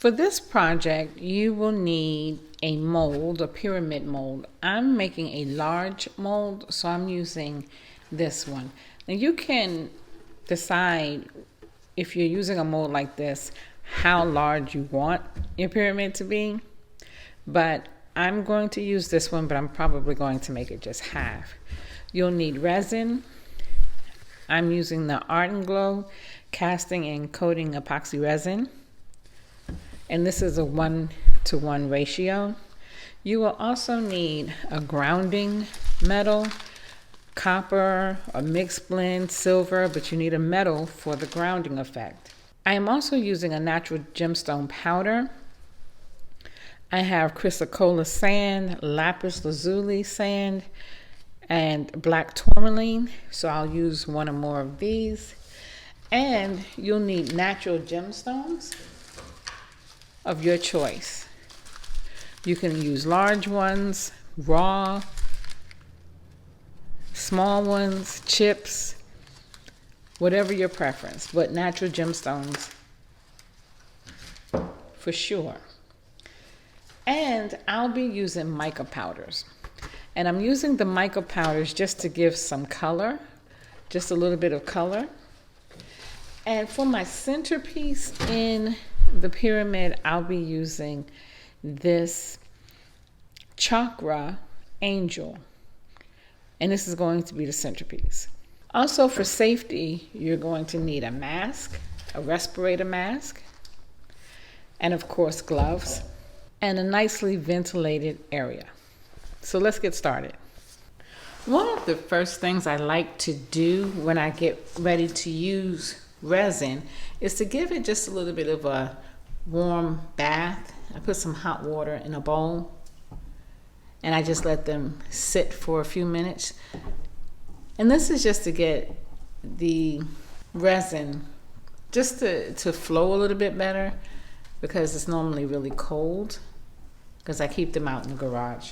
For this project, you will need a mold, a pyramid mold. I'm making a large mold, so I'm using this one. Now you can decide, if you're using a mold like this, how large you want your pyramid to be. But I'm going to use this one, but I'm probably going to make it just half. You'll need resin. I'm using the Art and Glow casting and coating epoxy resin. And this is a 1-to-1 ratio. You will also need a grounding metal, copper, a mixed blend, silver, but you need a metal for the grounding effect. I am also using a natural gemstone powder. I have chrysocolla sand, lapis lazuli sand, and black tourmaline, so I'll use one or more of these. And you'll need natural gemstones of your choice. You can use large ones, raw, small ones, chips, whatever your preference, but natural gemstones for sure. And I'll be using mica powders. And I'm using the mica powders just to give some color, just a little bit of color. And for my centerpiece in the pyramid, I'll be using this chakra angel. And this is going to be the centerpiece. Also for safety, you're going to need a mask, a respirator mask, and of course gloves, and a nicely ventilated area. So let's get started. One of the first things I like to do when I get ready to use resin is to give it just a little bit of a warm bath. I put some hot water in a bowl and I just let them sit for a few minutes. And this is just to get the resin just to flow a little bit better, because it's normally really cold because I keep them out in the garage.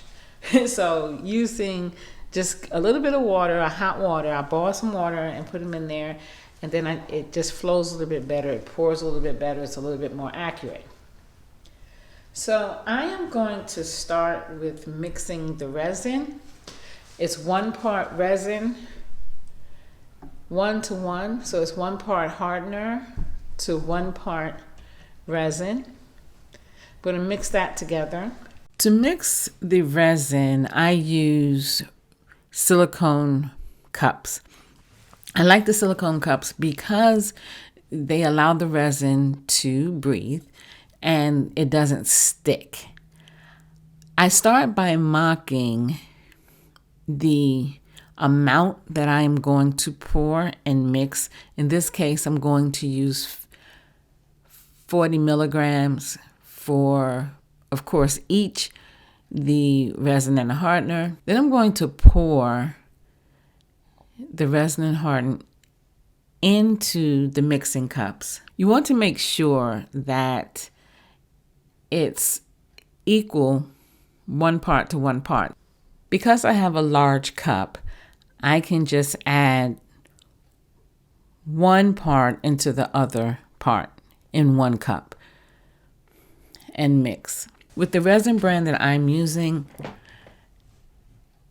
So using just a little bit of water, a hot water, I boil some water and put them in there, and then it just flows a little bit better, it pours a little bit better, it's a little bit more accurate. So I am going to start with mixing the resin. It's 1 part resin, 1-to-1, so it's 1 part hardener to 1 part resin. I'm going to mix that together. To mix the resin, I use silicone cups. I like the silicone cups because they allow the resin to breathe and it doesn't stick. I start by marking the amount that I am going to pour and mix. In this case, I'm going to use 40 milligrams for, of course, each the resin and the hardener. Then I'm going to pour the resin and hardener into the mixing cups. You want to make sure that it's equal 1 part to 1 part. Because I have a large cup, I can just add 1 part into the other part in 1 cup and mix. With the resin brand that I'm using,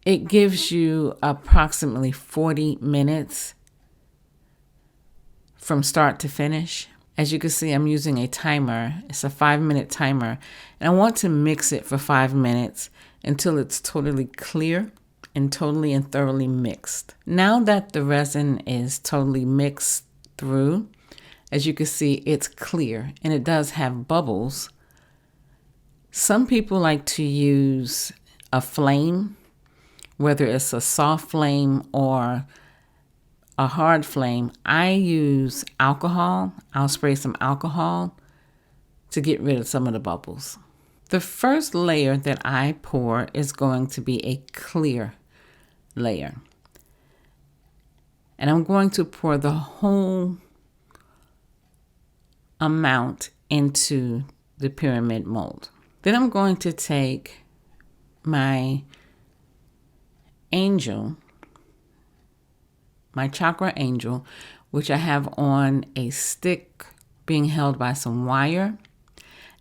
it gives you approximately 40 minutes from start to finish. As you can see, I'm using a timer. It's a 5-minute timer. And I want to mix it for 5 minutes until it's totally clear and totally and thoroughly mixed. Now that the resin is totally mixed through, as you can see, it's clear and it does have bubbles. Some people like to use a flame, whether it's a soft flame or a hard flame. I use alcohol. I'll spray some alcohol to get rid of some of the bubbles. The first layer that I pour is going to be a clear layer. And I'm going to pour the whole amount into the pyramid mold. Then I'm going to take my angel, my chakra angel, which I have on a stick being held by some wire.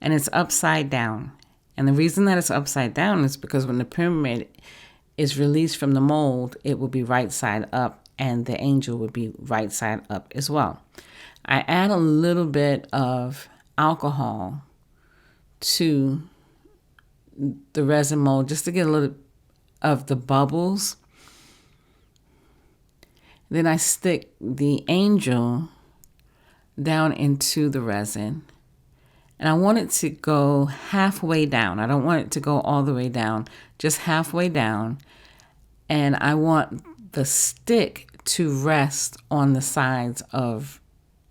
and it's upside down. And the reason that it's upside down is because when the pyramid is released from the mold, it will be right side up, and the angel would be right side up as well. I add a little bit of alcohol to the resin mold just to get a little of the bubbles. Then I stick the angel down into the resin, and I want it to go halfway down. I don't want it to go all the way down, just halfway down. And I want the stick to rest on the sides of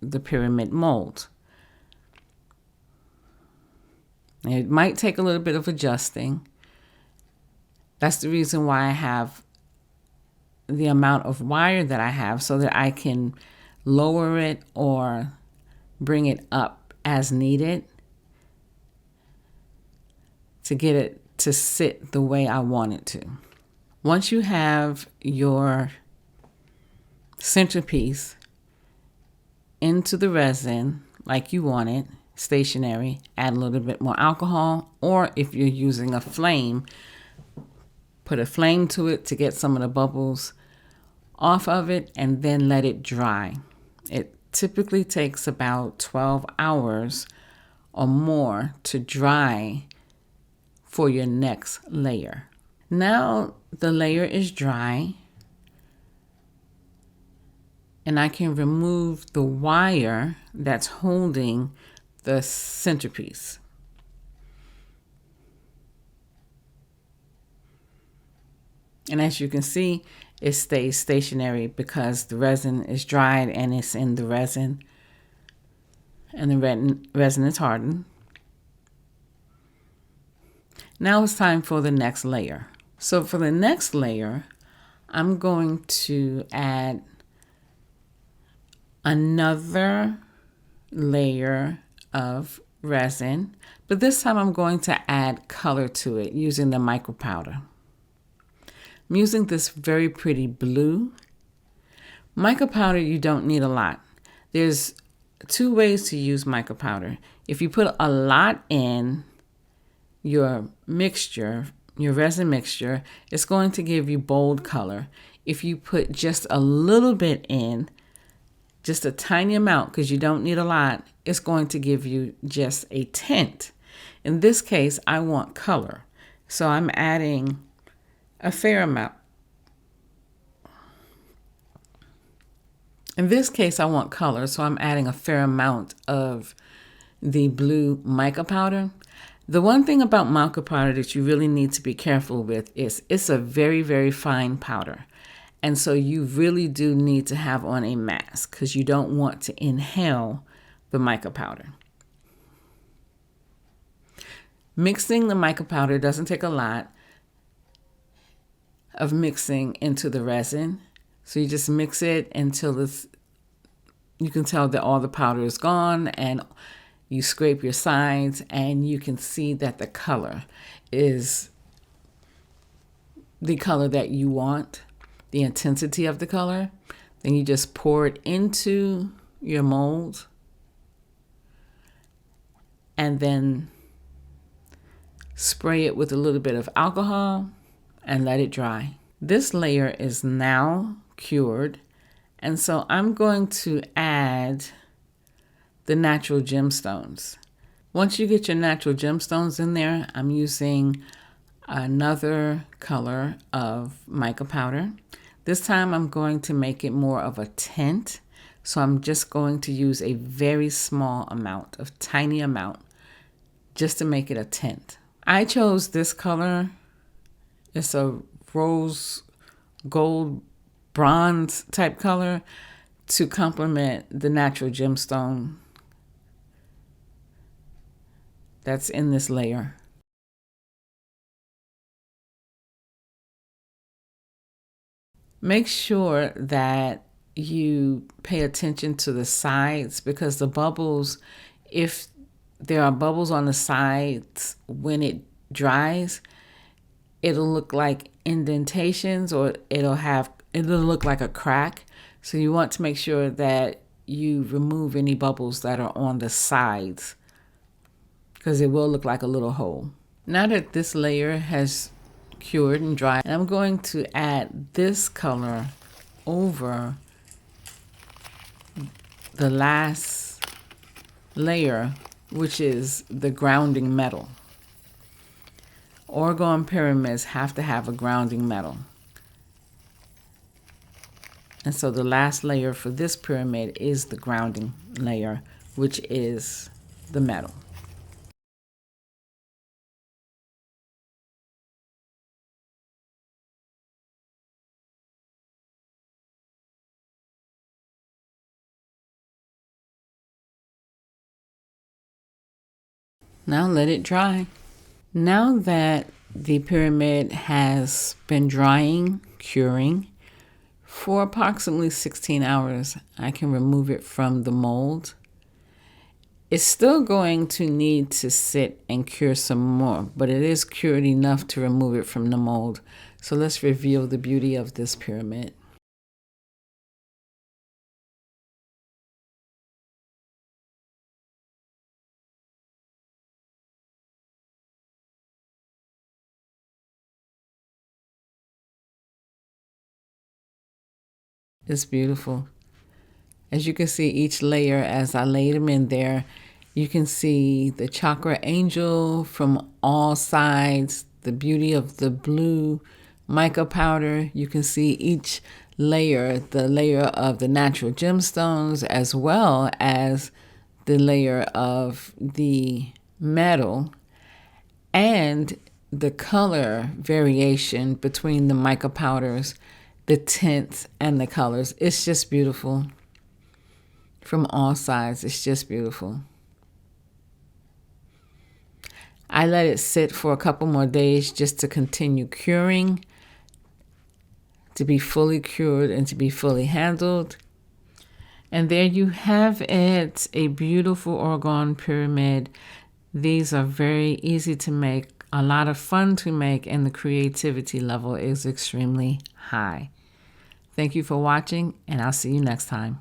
the pyramid mold. It might take a little bit of adjusting. That's the reason why I have the amount of wire that I have, so that I can lower it or bring it up as needed to get it to sit the way I want it to. Once you have your centerpiece into the resin like you want it, stationary, add a little bit more alcohol, or if you're using a flame, put a flame to it to get some of the bubbles off of it, and then let it dry. It typically takes about 12 hours or more to dry for your next layer. Now the layer is dry, and I can remove the wire that's holding the centerpiece. And as you can see, it stays stationary because the resin is dried and it's in the resin, and the resin is hardened. Now it's time for the next layer. So for the next layer, I'm going to add another layer of resin, but this time I'm going to add color to it using the micro powder. I'm using this very pretty blue. Mica powder, you don't need a lot. There's two ways to use mica powder. If you put a lot in your mixture, your resin mixture, it's going to give you bold color. If you put just a little bit in, just a tiny amount, because you don't need a lot, it's going to give you just a tint. In this case, I want color, so I'm adding a fair amount. In this case, I want color, so I'm adding a fair amount of the blue mica powder. The one thing about mica powder that you really need to be careful with is it's a very, very fine powder. And so you really do need to have on a mask because you don't want to inhale the mica powder. Mixing the mica powder doesn't take a lot of mixing into the resin. So you just mix it until you can tell that all the powder is gone, and you scrape your sides and you can see that the color is the color that you want, the intensity of the color. Then you just pour it into your mold and then spray it with a little bit of alcohol and let it dry. This layer is now cured, and so I'm going to add the natural gemstones. Once you get your natural gemstones in there, I'm using another color of mica powder. This time I'm going to make it more of a tint, so I'm just going to use a very small amount, a tiny amount, just to make it a tint. I chose this color. It's a rose gold bronze type color to complement the natural gemstone that's in this layer. Make sure that you pay attention to the sides, because the bubbles, if there are bubbles on the sides when it dries, it'll look like indentations, or it'll look like a crack. So you want to make sure that you remove any bubbles that are on the sides because it will look like a little hole. Now that this layer has cured and dried, I'm going to add this color over the last layer, which is the grounding metal. Orgone pyramids have to have a grounding metal. And so the last layer for this pyramid is the grounding layer, which is the metal. Now let it dry. Now that the pyramid has been drying, curing, for approximately 16 hours, I can remove it from the mold. It's still going to need to sit and cure some more, but it is cured enough to remove it from the mold. So let's reveal the beauty of this pyramid. It's beautiful. As you can see, each layer, as I laid them in there, you can see the chakra angel from all sides, the beauty of the blue mica powder. You can see each layer, the layer of the natural gemstones, as well as the layer of the metal, and the color variation between the mica powders, the tints and the colors. It's just beautiful. From all sides, it's just beautiful. I let it sit for a couple more days just to continue curing, to be fully cured and to be fully handled. And there you have it, a beautiful Orgone pyramid. These are very easy to make, a lot of fun to make, and the creativity level is extremely high. Thank you for watching, and I'll see you next time.